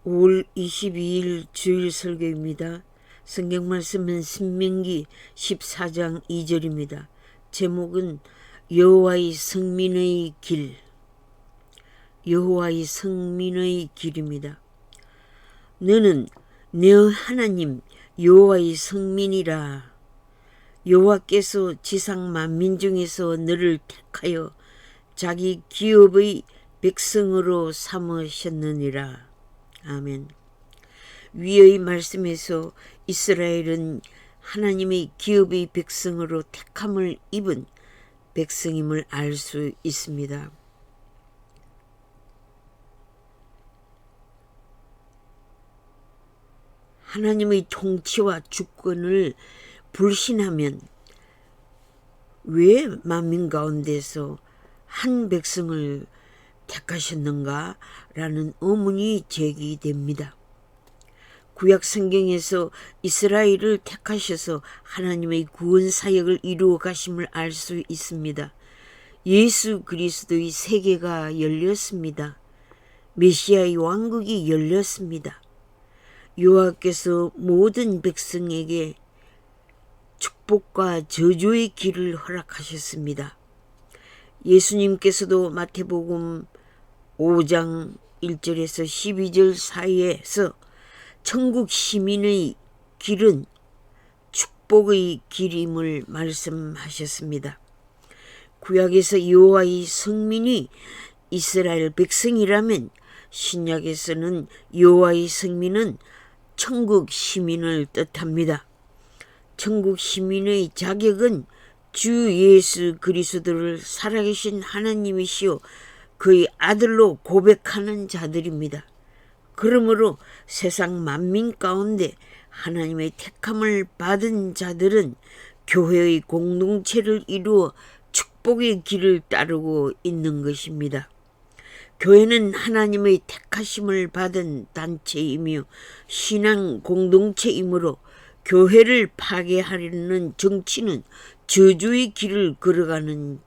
5월 22일 주일 설교입니다. 성경 말씀은 신명기 14장 2절입니다. 제목은 여호와의 성민의 길, 여호와의 성민의 길입니다. 너는 내 하나님 여호와의 성민이라. 여호와께서 지상 만민 중에서 너를 택하여 자기 기업의 백성으로 삼으셨느니라. 아멘. 위의 말씀에서 이스라엘은 하나님의 기업의 백성으로 택함을 입은 백성임을 알 수 있습니다. 하나님의 통치와 주권을 불신하면 왜 만민 가운데서 한 백성을 택하셨는가? 라는 의문이 제기됩니다. 구약 성경에서 이스라엘을 택하셔서 하나님의 구원 사역을 이루어 가심을 알 수 있습니다. 예수 그리스도의 세계가 열렸습니다. 메시아의 왕국이 열렸습니다. 여호와께서 모든 백성에게 축복과 저주의 길을 허락하셨습니다. 예수님께서도 마태복음 5장 1절에서 12절 사이에서 천국 시민의 길은 축복의 길임을 말씀하셨습니다. 구약에서 여호와의 성민이 이스라엘 백성이라면 신약에서는 여호와의 성민은 천국 시민을 뜻합니다. 천국 시민의 자격은 주 예수 그리스도를 살아계신 하나님이시요 그의 아들로 고백하는 자들입니다. 그러므로 세상 만민 가운데 하나님의 택함을 받은 자들은 교회의 공동체를 이루어 축복의 길을 따르고 있는 것입니다. 교회는 하나님의 택하심을 받은 단체이며 신앙 공동체이므로 교회를 파괴하려는 정치는 저주의 길을 걸어가는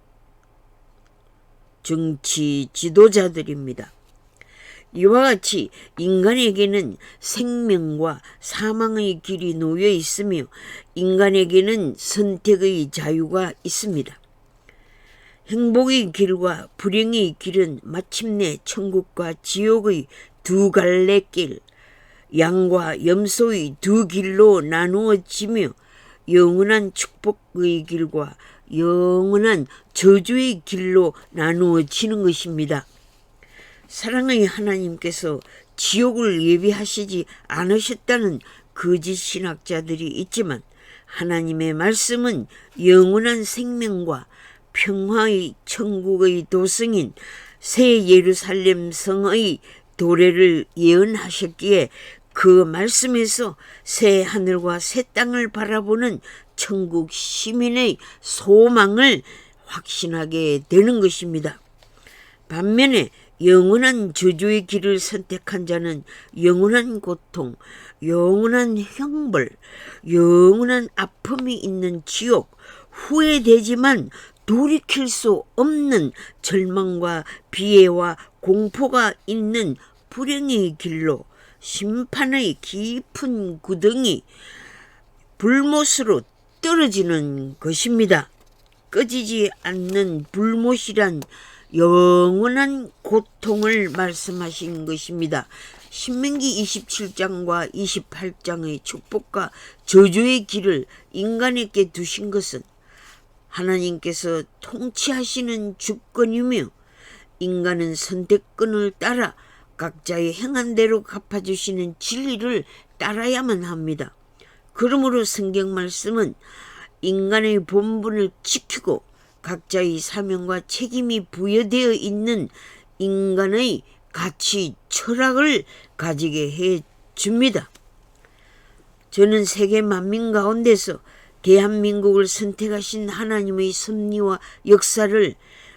정치 지도자들입니다. 이와 같이 인간에게는 생명과 사망의 길이 놓여 있으며 인간에게는 선택의 자유가 있습니다. 행복의 길과 불행의 길은 마침내 천국과 지옥의 두 갈래 길, 양과 염소의 두 길로 나누어지며 영원한 축복의 길과 영원한 저주의 길로 나누어지는 것입니다. 사랑의 하나님께서 지옥을 예비하시지 않으셨다는 거짓 신학자들이 있지만 하나님의 말씀은 영원한 생명과 평화의 천국의 도성인 새 예루살렘 성의 도래를 예언하셨기에 그 말씀에서 새 하늘과 새 땅을 바라보는 천국 시민의 소망을 확신하게 되는 것입니다. 반면에 영원한 저주의 길을 선택한 자는 영원한 고통, 영원한 형벌, 영원한 아픔이 있는 지옥, 후회되지만 돌이킬 수 없는 절망과 비애와 공포가 있는 불행의 길로 심판의 깊은 구덩이 불못으로 떨어지는 것입니다. 꺼지지 않는 불못이란 영원한 고통을 말씀하신 것입니다. 신명기 27장과 28장의 축복과 저주의 길을 인간에게 두신 것은 하나님께서 통치하시는 주권이며 인간은 선택권을 따라 각자의 행한 대로 갚아주시는 진리를 따라야만 합니다. 그러므로 성경 말씀은 인간의 본분을 지키고 각자의 사명과 책임이 부여되어 있는 인간의 가치, 철학을 가지게 해 줍니다. 저는 세계 만민 가운데서 대한민국을 선택하신 하나님의 섭리와 역사를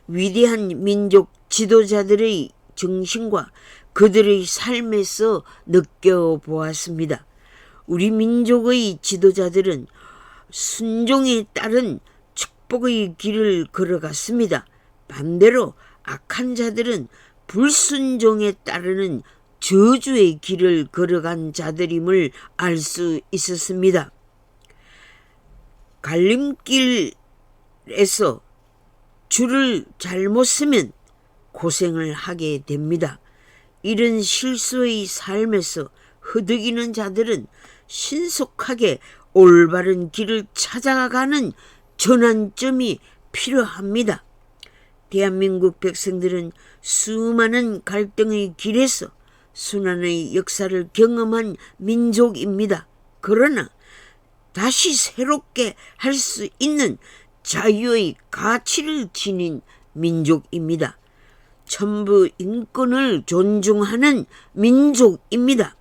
위대한 민족 지도자들의 정신과 그들의 삶에서 느껴보았습니다. 우리 민족의 지도자들은 순종에 따른 축복의 길을 걸어갔습니다. 반대로 악한 자들은 불순종에 따르는 저주의 길을 걸어간 자들임을 알 수 있었습니다. 갈림길에서 줄을 잘못 서면 고생을 하게 됩니다. 이런 실수의 삶에서 허덕이는 자들은 신속하게 올바른 길을 찾아가는 전환점이 필요합니다. 대한민국 백성들은 수많은 갈등의 길에서 순환의 역사를 경험한 민족입니다. 그러나 다시 새롭게 할 수 있는 자유의 가치를 지닌 민족입니다. 천부 인권을 존중하는 민족입니다.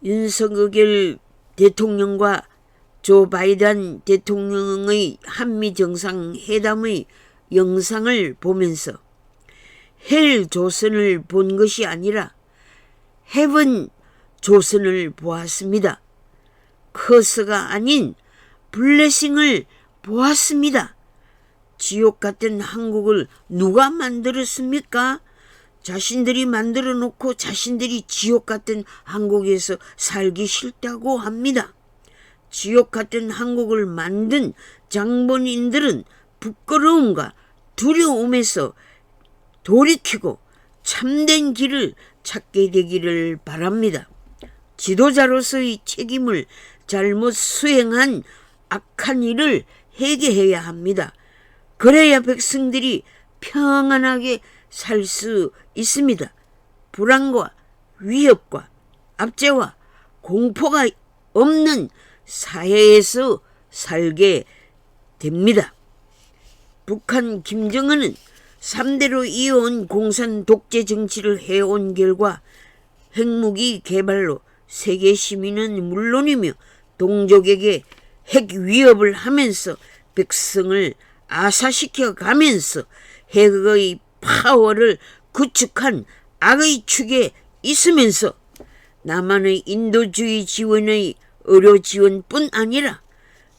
윤석열 대통령과 조 바이든 대통령의 한미 정상회담의 영상을 보면서 헬 조선을 본 것이 아니라 헤븐 조선을 보았습니다. 커서가 아닌 블레싱을 보았습니다. 지옥 같은 한국을 누가 만들었습니까? 자신들이 만들어 놓고 자신들이 지옥 같은 한국에서 살기 싫다고 합니다. 지옥 같은 한국을 만든 장본인들은 부끄러움과 두려움에서 돌이키고 참된 길을 찾게 되기를 바랍니다. 지도자로서의 책임을 잘못 수행한 악한 일을 회개해야 합니다. 그래야 백성들이 평안하게 살 수 있습니다. 불안과 위협과 압제와 공포가 없는 사회에서 살게 됩니다. 북한 김정은은 3대로 이어온 공산 독재 정치를 해온 결과 핵무기 개발로 세계 시민은 물론이며 동족에게 핵 위협을 하면서 백성을 아사시켜 가면서 핵의 파워를 구축한 악의 축에 있으면서 남한의 인도주의 지원의 의료 지원뿐 아니라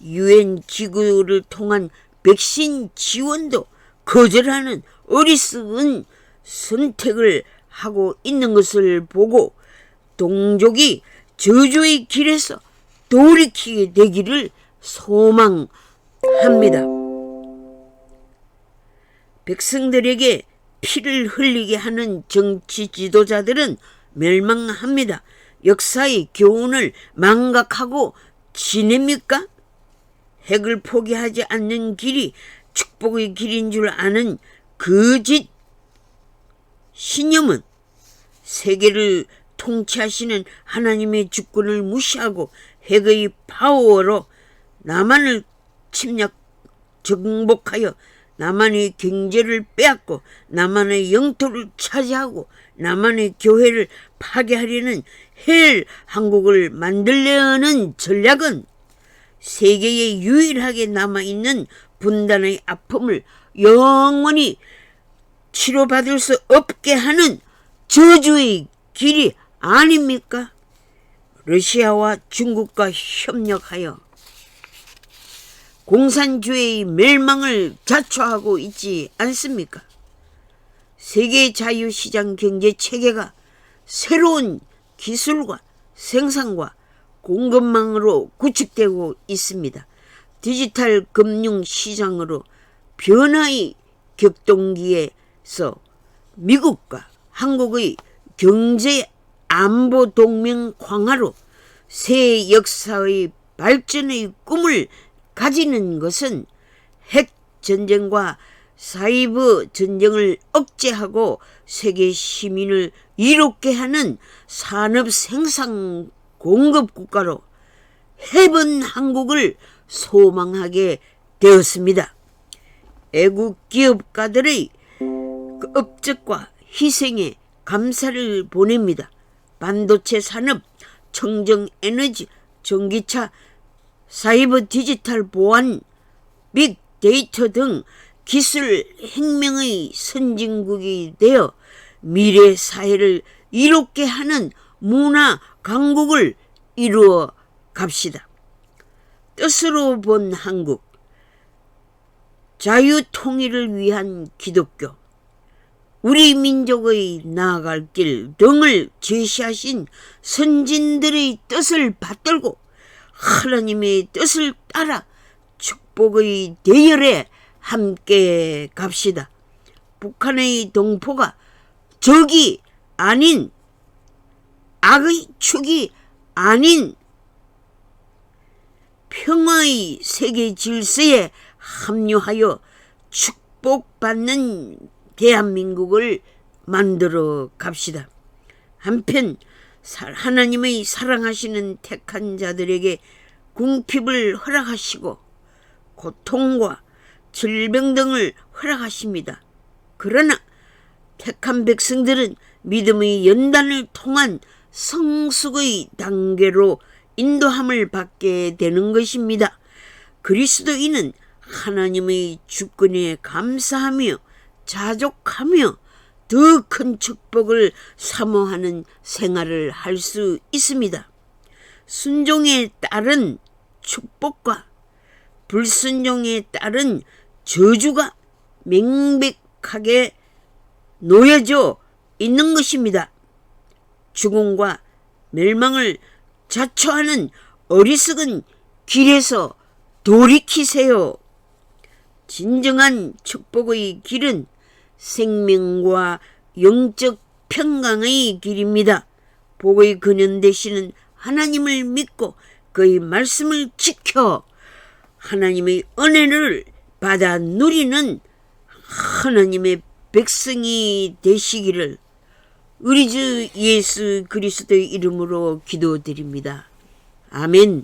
유엔 기구를 통한 백신 지원도 거절하는 어리석은 선택을 하고 있는 것을 보고 동족이 저주의 길에서 돌이키게 되기를 소망합니다. 백성들에게 피를 흘리게 하는 정치 지도자들은 멸망합니다. 역사의 교훈을 망각하고 지냅니까? 핵을 포기하지 않는 길이 축복의 길인 줄 아는 거짓 신념은 세계를 통치하시는 하나님의 주권을 무시하고 핵의 파워로 남한을 정복하여 남한의 경제를 빼앗고 남한의 영토를 차지하고 남한의 교회를 파괴하려는 헬 한국을 만들려는 전략은 세계에 유일하게 남아있는 분단의 아픔을 영원히 치료받을 수 없게 하는 저주의 길이 아닙니까? 러시아와 중국과 협력하여 공산주의의 멸망을 자초하고 있지 않습니까? 세계 자유시장 경제 체계가 새로운 기술과 생산과 공급망으로 구축되고 있습니다. 디지털 금융 시장으로 변화의 격동기에서 미국과 한국의 경제 안보 동맹 강화로 새 역사의 발전의 꿈을 가지는 것은 핵 전쟁과 사이버 전쟁을 억제하고 세계 시민을 이롭게 하는 산업 생산 공급 국가로 해본 한국을 소망하게 되었습니다. 애국 기업가들의 업적과 희생에 감사를 보냅니다. 반도체 산업, 청정에너지, 전기차, 사이버 디지털 보안, 빅데이터 등 기술 혁명의 선진국이 되어 미래 사회를 이롭게 하는 문화 강국을 이루어 갑시다. 뜻으로 본 한국, 자유 통일을 위한 기독교, 우리 민족의 나아갈 길 등을 제시하신 선진들의 뜻을 받들고 하나님의 뜻을 따라 축복의 대열에 함께 갑시다. 북한의 동포가 적이 아닌, 악의 축이 아닌 평화의 세계 질서에 합류하여 축복받는 대한민국을 만들어 갑시다. 한편 하나님의 사랑하시는 택한 자들에게 궁핍을 허락하시고 고통과 질병 등을 허락하십니다. 그러나 택한 백성들은 믿음의 연단을 통한 성숙의 단계로 인도함을 받게 되는 것입니다. 그리스도인은 하나님의 주권에 감사하며 자족하며 더 큰 축복을 사모하는 생활을 할 수 있습니다. 순종에 따른 축복과 불순종에 따른 저주가 명백하게 놓여져 있는 것입니다. 죽음과 멸망을 자초하는 어리석은 길에서 돌이키세요. 진정한 축복의 길은 생명과 영적 평강의 길입니다. 복의 근원 되시는 하나님을 믿고 그의 말씀을 지켜 하나님의 은혜를 받아 누리는 하나님의 백성이 되시기를 우리 주 예수 그리스도의 이름으로 기도드립니다. 아멘.